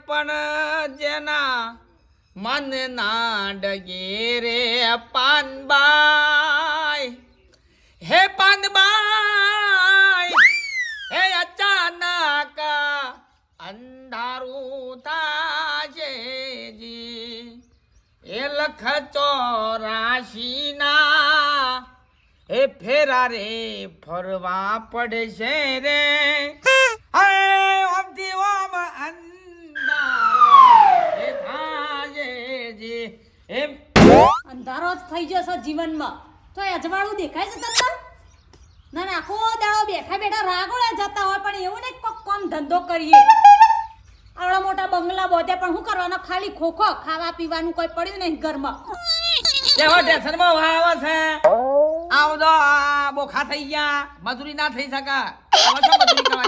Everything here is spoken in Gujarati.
પણ જેના મન ના ડગે રે પાનબાઈ હે પાનબાઈ હે અચાનક અંધારું થાશે જી એ લખ 84 ના એ ફેરા રે ફરવા પડશે રે ઓમથી ઓમ અંધારો એ થાશે જી એમ અંધારો જ થઈ જશે જીવનમાં તો અજવાળું દેખાય છે તમને ના ના આખો દાડો બેઠા બેઠા રાગોળા જતા હોય પણ એવું નહીં કોક કામ ધંધો કરીએ આવડા મોટા બંગલા બોધે પણ શું કરવાનો ખાલી ખોખો ખાવા પીવાનું કોઈ પડ્યું નહીં ઘરમાં કેવા ટેન્શનમાં વાવે છે આવજો આ બોખા થઈ ગયા મજૂરી ના થઈ શકા હવે શું મજૂરી કરવાની